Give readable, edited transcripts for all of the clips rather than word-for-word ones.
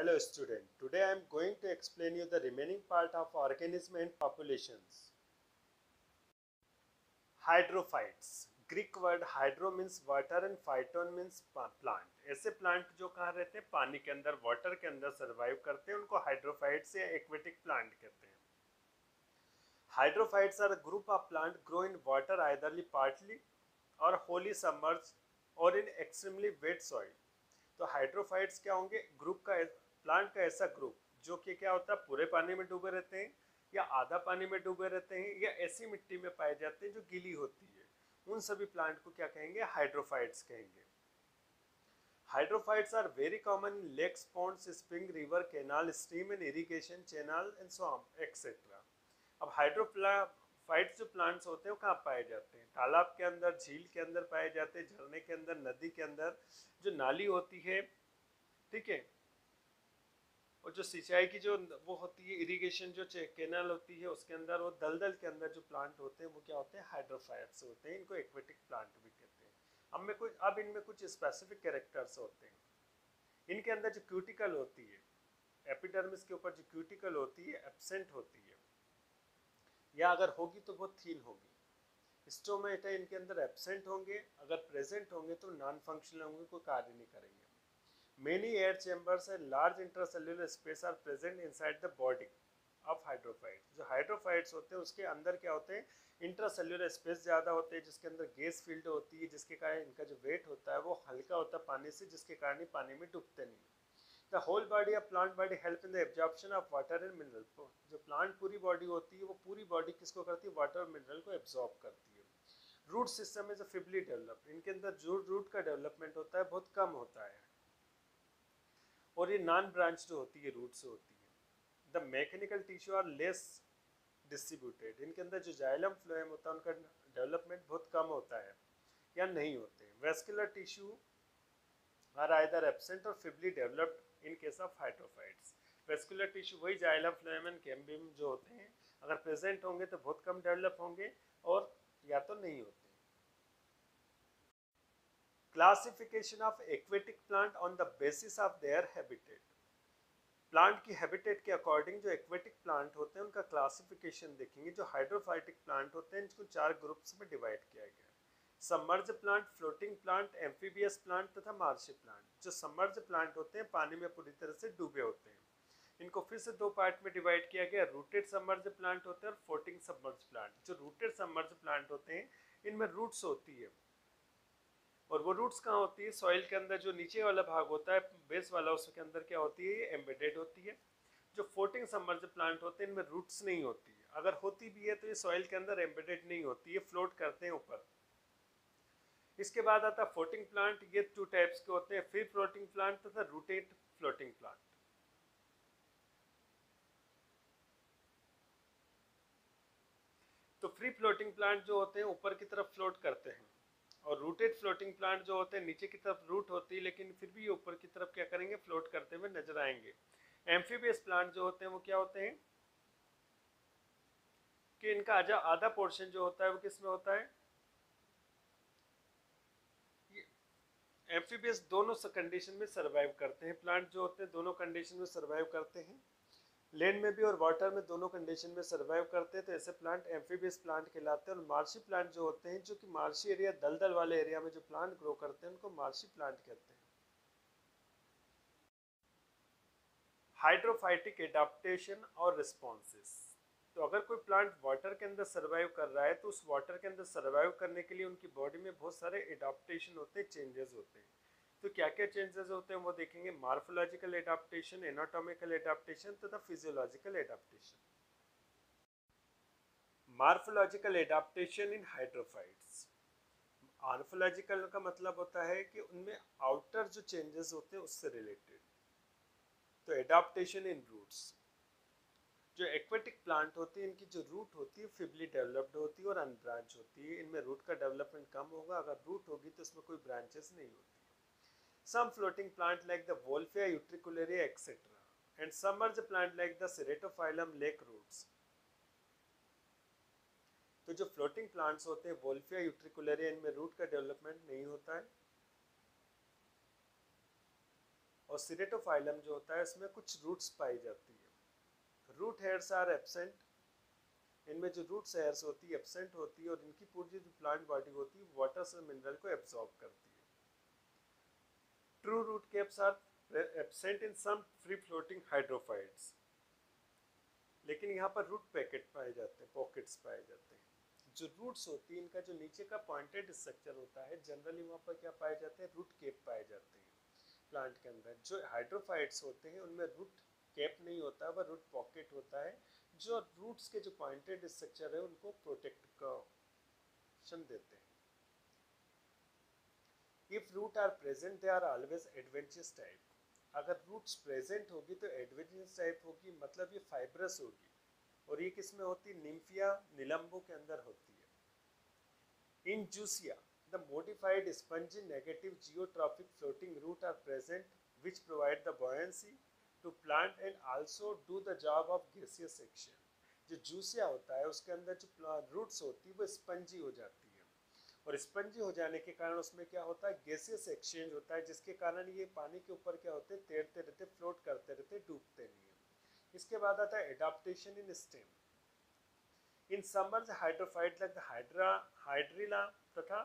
Hello student, today I am going to explain you the remaining part of organism and populations. Hydrophytes. Greek word hydro means water and phyton means plant. ऐसे plant जो कहाँ रहते हैं, पानी के अंदर, water के अंदर सर्वाइव करते हैं, उनको हाइड्रोफाइट्स या एक्वेटिक प्लांट कहते हैं. Hydrophytes are a group of plants grow in water eitherly partly or wholly submerged or in extremely wet soil. तो हाइड्रोफाइट्स क्या होंगे, ग्रुप का प्लांट का ऐसा ग्रुप जो कि क्या होता है, पूरे पानी में डूबे रहते हैं या आधा पानी में डूबे रहते हैं या ऐसी मिट्टी में पाए जाते हैं जो गीली होती है. उन सभी प्लांट को क्या कहेंगे, हाइड्रोफाइट्स कहेंगे. Hydrophytes are very common in lakes, ponds, spring, river, canal, stream and irrigation channel and swamp, etc. अब हाइड्रोफाइट्स जो प्लांट्स होते हैं वो कहाँ पाए जाते हैं, तालाब के अंदर, झील के अंदर पाए जाते हैं, झरने के अंदर, नदी के अंदर, जो नाली होती है, ठीक है, और जो सिंचाई की जो वो होती है, इरिगेशन जो कैनाल होती है, उसके अंदर, वो दलदल के अंदर जो प्लांट होते हैं वो क्या होते हैं, हाइड्रोफाइट्स होते हैं. इनको एक्वेटिक प्लांट भी कहते हैं. अब इनमें कुछ स्पेसिफिक कैरेक्टर्स होते हैं. इनके अंदर जो क्यूटिकल होती है, एपिडर्मिस के ऊपर जो क्यूटिकल होती है, एब्सेंट होती है, या अगर होगी तो बहुत थीन होगी. स्टोमेटा इनके अंदर एब्सेंट होंगे, अगर प्रेजेंट होंगे तो नॉन फंक्शनल होंगे, कोई कार्य नहीं करेंगे. Many air chambers and large intracellular space are present inside the body of hydrophytes. जो हाइड्रोफाइट्स होते हैं उसके अंदर क्या होते हैं, इंट्रासेल्युलर स्पेस ज़्यादा होते हैं, जिसके अंदर गैस फील्ड होती है, जिसके कारण इनका जो वेट होता है वो हल्का होता है पानी से, जिसके कारण पानी में डूबते नहीं. The whole body of plant body help in the absorption of water and mineral. जो प्लांट पूरी बॉडी होती है वो पूरी बॉडी किसको करती है, वाटर और मिनरल को एब्जॉर्ब करती है. Root system is feebly developed. इनके अंदर जो रूट का डेवलपमेंट होता है बहुत कम होता है और ये नॉन ब्रांच्ड होती है, रूट से होती है. The mechanical tissue are less distributed. इनके अंदर जो जाइलम फ्लोएम होता है उनका डेवलपमेंट बहुत कम होता है या नहीं होते हैं. Vascular tissue are either absent और feebly developed in case of hydrophytes. Vascular tissue वही जाइलम फ्लोएम एंड कैम्बियम जो होते हैं, अगर प्रेजेंट होंगे तो बहुत कम डेवलप होंगे और या तो नहीं होते. Classification of aquatic plant on the basis of their habitat. Plant की हैबिटेट के अकॉर्डिंग जो एक्वेटिक प्लांट होते हैं उनका क्लासिफिकेशन देखेंगे. जो हाइड्रोफाइटिक प्लांट होते हैं इनको 4 ग्रुप्स में डिवाइड किया गया है. Submerge plant, floating plant, amphibious plant तथा मार्शी प्लांट. जो सबमर्ज प्लांट होते हैं पानी में पूरी तरह से डूबे होते हैं. इनको फिर से 2 पार्ट में डिवाइड किया गया. रूटेड सबमर्ज प्लांट होते हैं और फ्लोटिंग सबमर्ज प्लांट. जो रूटेड सबमर्ज प्लांट होते हैं इनमें रूट्स होती है, और वो रूट्स कहाँ होती है, सॉइल के अंदर. जो नीचे वाला भाग होता है, बेस वाला, उसके अंदर क्या होती है, ये एम्बेडेड होती है. जो फ्लोटिंग सबमर्ज प्लांट होते हैं इनमें रूट्स नहीं होती है, अगर होती भी है तो ये सॉइल के अंदर एम्बेडेड नहीं होती है, फ्लोट करते हैं ऊपर. इसके बाद आता है फ्लोटिंग प्लांट. ये 2 टाइप्स के होते हैं, फ्री फ्लोटिंग प्लांट तथा रूटेड फ्लोटिंग प्लांट. तो फ्री फ्लोटिंग प्लांट जो होते हैं ऊपर की तरफ फ्लोट करते हैं, और रूटेड फ्लोटिंग प्लांट जो होते हैं नीचे की तरफ रूट होती है, लेकिन फिर भी ऊपर की तरफ क्या करेंगे, फ्लोट करते हुए नजर आएंगे. एम्फीबियस प्लांट जो होते हैं वो क्या होते हैं कि इनका आधा पोर्शन जो होता है वो किस में होता है, एम्फीबियस दोनों कंडीशन में सर्वाइव करते हैं. प्लांट जो होते हैं दोनों कंडीशन में सर्वाइव करते हैं, लैंड में भी और वाटर में, दोनों कंडीशन में सर्वाइव करते हैं. तो ऐसे प्लांट एम्फीबियस प्लांट कहलाते हैं. और मार्शी प्लांट जो होते हैं, जो कि मार्शी एरिया, दलदल वाले एरिया में जो प्लांट ग्रो करते हैं उनको मार्शी प्लांट कहते हैं. हाइड्रोफाइटिक एडाप्टेशन और रिस्पॉन्सेस. तो अगर कोई प्लांट वाटर के अंदर सर्वाइव कर रहा है तो उस वाटर के अंदर सर्वाइव करने के लिए उनकी बॉडी में बहुत सारे एडाप्टेशन होते हैं, चेंजेस होते हैं. तो क्या क्या चेंजेस होते हैं वो देखेंगे. मार्फोलॉजिकल एडाप्टेशन, एनाटॉमिकल एडाप्टेशन तथा फिजियोलॉजिकल एडाप्टेशन. मार्फोलॉजिकल एडाप्टेशन इन हाइड्रोफाइट्स. मार्फोलॉजिकल का मतलब होता है कि उनमें आउटर जो चेंजेस होते हैं उससे रिलेटेड. तो एडाप्टेशन इन रूट्स. जो एक्वेटिक प्लांट होती है इनकी जो रूट होती है फिबली डेवलप्ड होती है और अनब्रांच होती है. इनमें रूट का डेवलपमेंट कम होगा, अगर रूट होगी तो इसमें कोई ब्रांचेस नहीं होती. Some floating plant like the Wolfia utricularia etc. and submerged plant like the Ceratophyllum lake roots. तो जो फ्लोटिंग प्लांट्स होते हैं वोल्फिया यूट्रिकुलरिया, इनमें रूट का डेवलपमेंट नहीं होता है. और सिरेटोफाइलम जो होता है इसमें कुछ रूट्स पाई जाती है। रूट हेयर्स आर एब्सेंट, इनमें जो रूट्स हेयर्स होती है एब्सेंट होती है और इनकी पूरी जो प्लांट बॉडी होती है वाटर से मिनरल को एब्जॉर्ब करती है। True root caps are absent in some free floating hydrophytes, लेकिन यहाँ पर रूट पैकेट पाए जाते हैं, पॉकेट्स पाए जाते हैं। जो रूट्स होती है इनका जो नीचे का पॉइंटेड स्ट्रक्चर होता है जनरली वहाँ पर क्या पाए जाते हैं, रूट कैप पाए जाते हैं प्लांट के अंदर। जो हाइड्रोफाइट्स होते हैं उनमें रूट कैप नहीं होता, वह रूट पॉकेट होता है जो रूट्स के जो पॉइंटेड स्ट्रक्चर है उनको प्रोटेक्शन देते हैं। If root are present they are always adventurous type, अगर रूट्स प्रेजेंट होगी तो एडवेंचरस टाइप होगी, मतलब ये फाइब्रस होगी। और ये किस में होती है, निम्फिया निलंबो के अंदर होती है। इन Josiah the modified spongy negative geotrophic floating root are present which provide the buoyancy to plant and also do the job of gaseous section। जो जूसिया होता है उसके अंदर जो रूट्स होती है वो स्पंजी हो जाती है और स्पंजी हो जाने के कारण उसमें क्या होता है, गैसियस एक्सचेंज होता है, जिसके कारण ये पानी के ऊपर क्या होते हैं, तैरते रहते, फ्लोट करते रहते, डूबते नहीं है। इसके बाद आता है adaptation in stem. In summers hydrophyte like the hydrilla तथा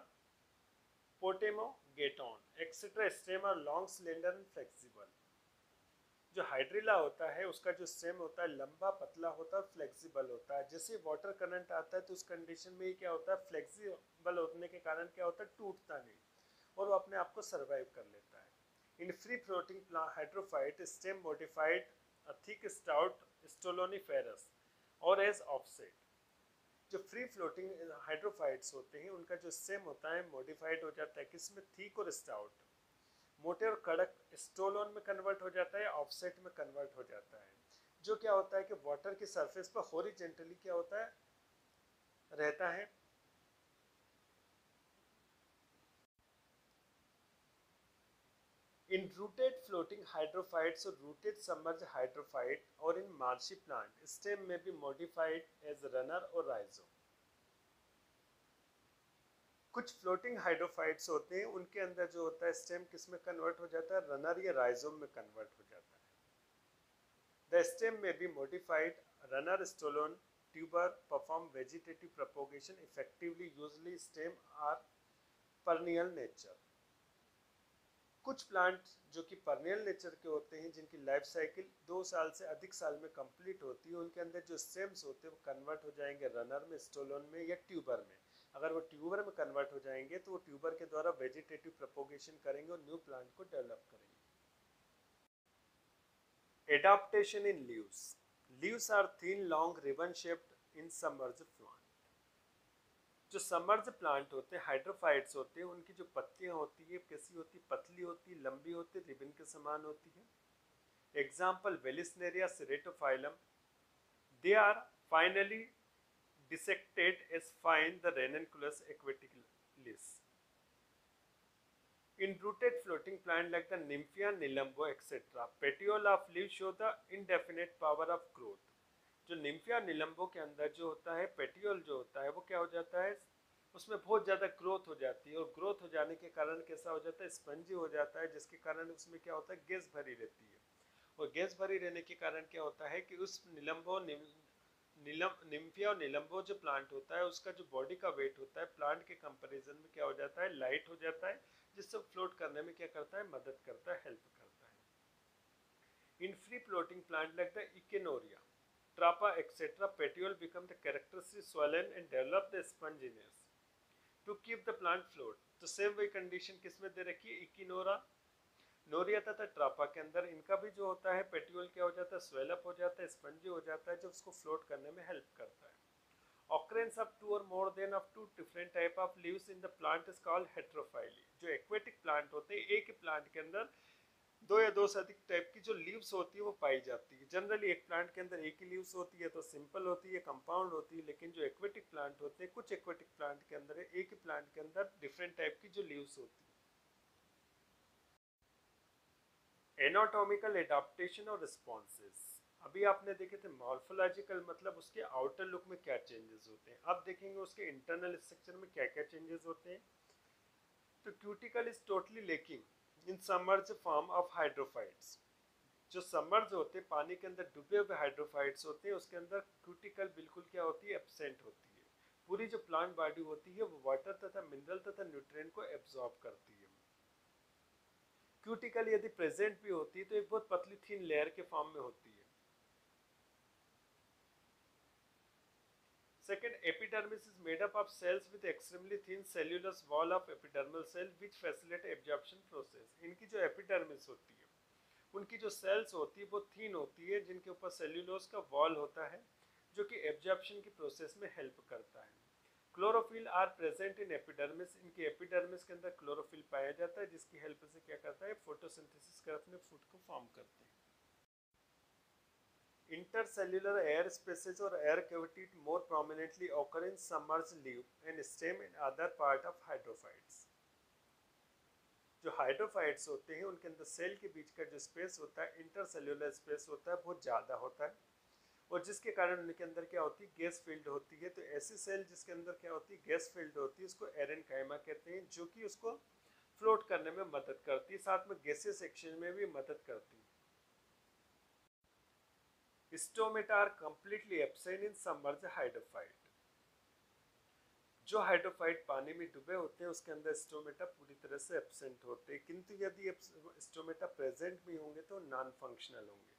potamogeton etcetera stem are long slender and flexible. जो हाइड्रिला होता है उसका जो स्टेम होता है लंबा पतला होता है, फ्लेक्सिबल होता है। जैसे वाटर करंट आता है तो उस कंडीशन में क्या होता है, फ्लेक्सिबल होने के कारण क्या होता है, टूटता नहीं और वो अपने आप को सर्वाइव कर लेता है। In free floating hydrophyte stem modified thick stout stoloniferous और एज ऑफसेट। जो फ्री फ्लोटिंग हाइड्रोफाइट्स होते हैं उनका जो स्टेम होता है मॉडिफाइड हो जाता है, किसमें, थिक और स्टाउट, मोटे और कड़क स्टोलोन में कन्वर्ट हो जाता है, ऑफसेट में कन्वर्ट हो जाता है। जो क्या होता है कि वाटर की सरफेस पर हॉरिजॉन्टली क्या होता है, रहता है। इन रूटेड फ्लोटिंग हाइड्रोफाइट्स और रूटेड सबमर्ज हाइड्रोफाइट और इन मार्शी प्लांट स्टेम में भी मॉडिफाइड एज रनर और राइजोम। कुछ फ्लोटिंग हाइड्रोफाइट्स होते हैं उनके अंदर जो होता है स्टेम किस में कन्वर्ट हो जाता है, रनर या राइजोम में कन्वर्ट हो जाता है। द स्टेम में be modified runner stolon tuber perform vegetative propagation effectively, usually stem are perennial nature. कुछ प्लांट जो कि परनियल नेचर के होते हैं जिनकी लाइफ साइकिल 2 साल से अधिक साल में कंप्लीट होती है, उनके अंदर जो स्टेम्स होते हैं वो कन्वर्ट हो जाएंगे रनर में, स्टोलोन में या ट्यूबर में। अगर वो ट्यूबर में कन्वर्ट हो जाएंगे तो वो ट्यूबर के द्वारा वेजिटेटिव प्रोपोगेशन करेंगे और न्यू प्लांट को डेवलप करेंगे। Adaptation in leaves. Leaves are thin long ribbon shaped in submerged plant. जो सबमर्ज्ड प्लांट होते हैं हाइड्रोफाइट्स होते हैं उनकी जो पत्तियां होती है कैसी होती, पतली होती, लंबी होती, रिबन के समान होती है। Example vallisneria ceratophyllum, they are finely dissected as fine the ranunculus aquatilis. In rooted floating plant like the Nymphia, Nilambo, etc., petiole of leaves show the indefinite power of growth. जो Nymphaea निलंबो के अंदर जो होता है petiole जो होता है वो क्या हो जाता है, उसमें बहुत ज़्यादा ग्रोथ हो जाती है और ग्रोथ हो जाने के कारण कैसा हो जाता है, स्पंजी हो जाता है, जिसके कारण उसमें क्या होता है, गैस भरी रहती है। और गैस भरी रहने के कारण क्या होता है कि उस निम्फिया और निलंबो जो प्लांट होता है उसका जो बॉडी का वेट होता है प्लांट के कंपैरिजन में क्या हो जाता है, लाइट हो जाता है, जिससे फ्लोट करने में क्या करता है, मदद करता है, हेल्प करता है। In free floating plant like the इकेनोरिया, trapa etcetera, petiole become the characteristic swollen and develop the sponginess to keep the plant float। तो सेम वही कंडीशन किसमें दे रखी है, इकिनोरा, नोरिया तथा ट्रापा के अंदर इनका भी जो होता है पेटियोल क्या हो जाता है, स्वेलअप हो जाता है, स्पंजी हो जाता है, जो उसको फ्लोट करने में हेल्प करता है। Occurrence of 2 or more than of 2 different type of leaves in the plant is called heterophyly। जो एक्वेटिक प्लांट होते हैं एक ही प्लांट के अंदर 2 या 2 से अधिक टाइप की जो लीव्स होती है वो पाई जाती है। जनरली एक प्लांट के अंदर एक ही लीव्स होती है तो सिंपल होती है, कंपाउंड होती है, लेकिन जो एक्वेटिक प्लांट होते हैं कुछ एक्वेटिक प्लांट के अंदर एक ही प्लांट के अंदर डिफरेंट टाइप की जो लीव्स होती है। एनाटॉमिकल एडाप्टेशन और रिस्पॉन्सेस। अभी आपने देखे थे मॉर्फोलॉजिकल मतलब उसके आउटर लुक में क्या चेंजेस होते हैं, अब देखेंगे उसके इंटरनल स्ट्रक्चर में क्या क्या चेंजेस होते हैं। तो cuticle is totally lacking, in submerge form of hydrophytes. जो सबमर्ज होते हैं पानी के अंदर डूबे हुए हाइड्रोफाइट्स होते हैं, उसके अंदर क्यूटिकल बिल्कुल क्या होती है, एब्सेंट होती है। पूरी जो प्लांट बॉडी होती है वो वाटर तथा मिनरल तथा न्यूट्रिएंट को एब्जॉर्ब करती है। क्यूटिकल यदि प्रेजेंट भी होती है तो एक बहुत पतली थिन लेयर के फॉर्म में होती है। Second, epidermis is made up of cells with extremely thin cellulose wall of epidermal cell which facilitate absorption process. इनकी जो epidermis होती है, उनकी जो cells होती है वो thin होती है, जिनके ऊपर cellulose का wall होता है जो कि absorption की process में help करता है। Chlorophyll are present in epidermis. इनकी एपिडर्मिस के अंदर क्लोरोफिल पाया जाता है, जिसकी हेल्प से क्या करता है, फोटोसिंथेसिस कर अपने फूड को फॉर्म करते हैं। Intercellular air spaces or air cavity more prominently occur in submerged leaf and stem and other part of hydrophytes. जो हाइड्रोफाइट्स होते हैं उनके अंदर सेल के बीच का जो स्पेस होता है, इंटरसेल्यूलर स्पेस होता है, बहुत ज़्यादा होता है, और जिसके कारण उनके अंदर क्या होती है, गैस फील्ड होती है। तो ऐसी सेल जिसके अंदर क्या होती है, गैस फील्ड होती है, उसको एरेनकाइमा कहते हैं, जो कि उसको फ्लोट करने में मदद करती है, साथ में गैसियस एक्सचेंज में भी मदद करती है। Stomata are completely absent in submerged hydrophyte. जो हाइड्रोफाइट पानी में डूबे होते हैं उसके अंदर स्टोमेटा पूरी तरह से एब्सेंट होते हैं, किंतु यदि स्टोमेटा प्रेजेंट भी होंगे तो नॉन फंक्शनल होंगे।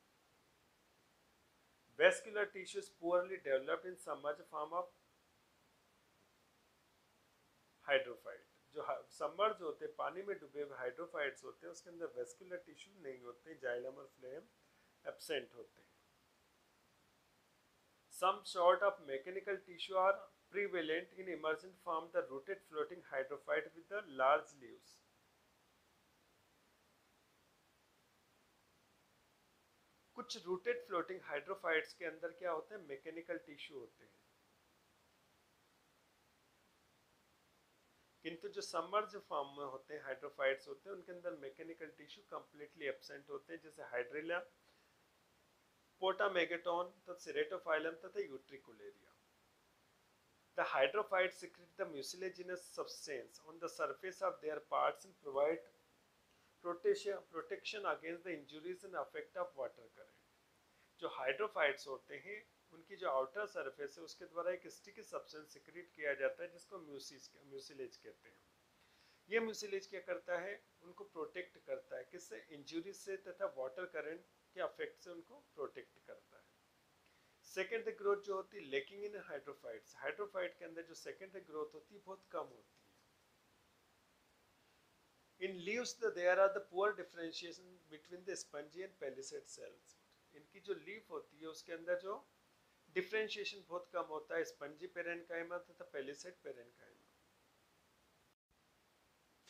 Vascular tissues poorly developed in submerged form of hydrophyte. जो सबमर्ज होते हैं पानी में डूबे हुए हाइड्रोफाइट्स होते हैं उसके अंदर वेस्कुलर टिश्यू नहीं होते, जाइलम और फ्लेम एब्सेंट होते हैं। Some sort of mechanical tissue are prevalent in emergent form, the rooted floating hydrophyte with the large leaves. कुछ रूटेड फ्लोटिंग हाइड्रोफाइट्स के अंदर क्या होते हैं, मैकेनिकल टिश्यू होते हैं, किंतु जो सबमर्ज फॉर्म में होते हैं हाइड्रोफाइट्स होते हैं उनके अंदर मैकेनिकल टिश्यू कंप्लीटली एब्सेंट होते हैं, जैसे हाइड्रिला, पोटामेगेटोन, सेरेटोफाइलम तथा utricularia. The hydrophytes secrete the mucilaginous substance on the surface of their parts and provide protection against the injuries and effect of water current. जो हाइड्रोफाइट्स होते हैं उनकी जो आउटर सरफेस है उसके द्वारा एक स्टिकी सब्सटेंस सिक्रीट किया जाता है जिसको म्यूसिलेज कहते हैं। ये म्यूसिलेज क्या करता है, उनको प्रोटेक्ट करता है, किससे, इंजुरी से तथा वाटर करंट के अफेक्ट से उनको प्रोटेक्ट करता है। सेकेंडरी ग्रोथ जो होती है लेकिंग इन हाइड्रोफाइट्स, हाइड्रोफाइट के अंदर जो सेकेंडरी ग्रोथ होती है बहुत कम होती है। In leaves there are the poor differentiation between the spongy and palisade cells. इनकी जो लीफ होती है उसके अंदर जो डिफरेंशिएशन बहुत कम होता है स्पंजी पेरेन्काइमा तथा पेलिसेड पेरेन्काइमा।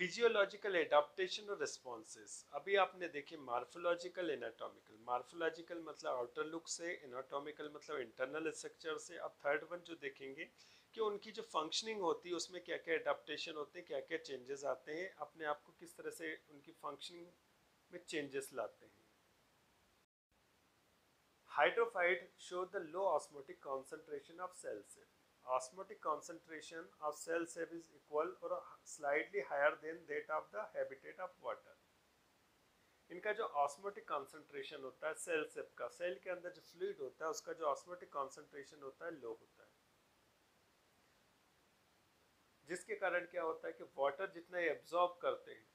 फिजियोलॉजिकल एडाप्टेशन और रिस्पॉन्सेस। अभी आपने देखी मार्फोलॉजिकल, एनाटॉमिकल। मार्फोलॉजिकल मतलब आउटर लुक से, एनाटॉमिकल मतलब इंटरनल स्ट्रक्चर से। अब थर्ड वन जो देखेंगे कि उनकी जो फंक्शनिंग होती है उसमें क्या क्या एडाप्टेशन होते हैं, क्या क्या चेंजेस आते हैं, अपने आप को किस तरह से उनकी फंक्शनिंग में चेंजेस लाते हैं। Hydrophyte show the low osmotic concentration of cells. Osmotic concentration of cell shape is equal or slightly higher than that of the habitat of water. इनका जो ऑस्मोटिक कॉन्सेंट्रेशन होता है सेल शेप का, cell के अंदर जो फ्लूइड होता है उसका जो ऑस्मोटिक कॉन्सेंट्रेशन होता है लो होता है, जिसके कारण क्या होता है कि वाटर जितना एब्जॉर्ब करते हैं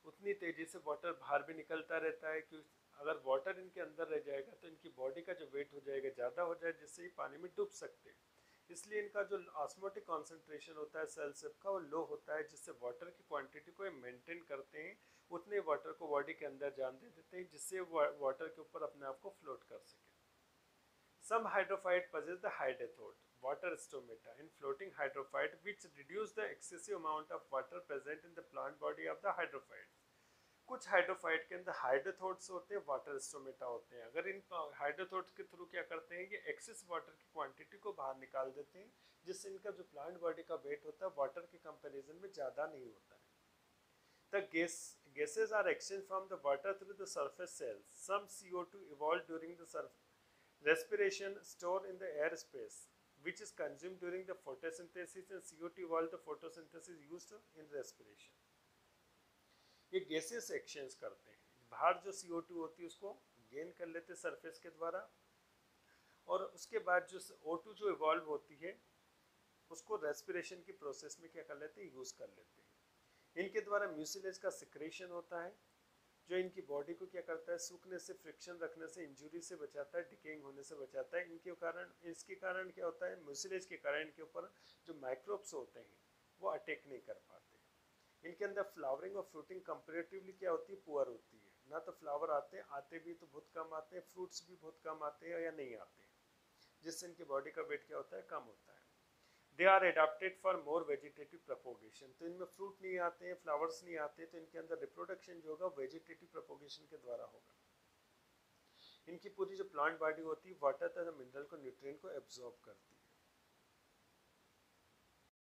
उतनी तेजी से वाटर बाहर भी निकलता रहता है। कि अगर वाटर इनके अंदर रह जाएगा तो इनकी बॉडी का जो वेट हो जाएगा ज़्यादा हो जाए, जिससे ही पानी में डूब सकते हैं। इसलिए इनका जो ऑस्मोटिक कॉन्सेंट्रेशन होता है सेल शेप का वो लो होता है, जिससे वाटर की क्वांटिटी को मेंटेन करते हैं, उतने वाटर को बॉडी के अंदर जान दे देते हैं, जिससे वाटर के ऊपर अपने आप को फ्लोट कर सके। सम hydrophyte possess the hydrothode, water stomata in floating hydrophyte which reduce the excessive amount of water present in the plant body of the hydrophyte. कुछ हाइड्रोफाइट के अंदर हाइड्रोथोड्स होते हैं, वाटर स्टोमेटा होते हैं। अगर इन हाइड्रोथोड्स के थ्रू क्या करते हैं, ये एक्सेस वाटर की क्वांटिटी को बाहर निकाल देते हैं, जिससे इनका जो प्लांट बॉडी का वेट होता है वाटर के कंपैरिजन में ज़्यादा नहीं होता है। The gases are exchanged from the water through the surface cells. Some CO2 evolved during the respiration stored in the air space, which is consumed during the photosynthesis, and CO2 evolved the photosynthesis used in respiration. ये gases exchange करते हैं, बाहर जो CO2 होती है उसको gain कर लेते हैं सरफेस के द्वारा, और उसके बाद जो O2 जो इवॉल्व होती है उसको रेस्पिरेशन की प्रोसेस में क्या कर लेते हैं, यूज़ कर लेते हैं। इनके द्वारा म्यूसिलेज का सिक्रेशन होता है जो इनकी बॉडी को क्या करता है, सूखने से, फ्रिक्शन रखने से, इंजुरी से बचाता है, डिकेइंग होने से बचाता है। इनके कारण, इसके कारण क्या होता है, म्यूसिलेज के कारण इनके ऊपर जो माइक्रोब्स होते हैं वो अटैक नहीं कर पाते। इनके अंदर फ्लावरिंग और फ्रूटिंग कंपेरेटिवली क्या होती है, पुअर होती है। ना तो फ्लावर आते भी तो बहुत कम आते हैं, फ्रूट्स भी बहुत कम आते हैं या नहीं आते हैं, जिससे इनकी बॉडी का वेट क्या होता है, कम होता है। They are adapted for more vegetative propagation, तो इनमें फ्रूट नहीं आते हैं, फ्लावर्स नहीं आते, तो इनके अंदर रिप्रोडक्शन जो होगा वेजिटेटिव प्रोपोगेशन के द्वारा होगा। इनकी पूरी जो प्लांट बॉडी होती है वाटर तथा मिनरल को, न्यूट्रिएंट को एब्जॉर्ब करती है।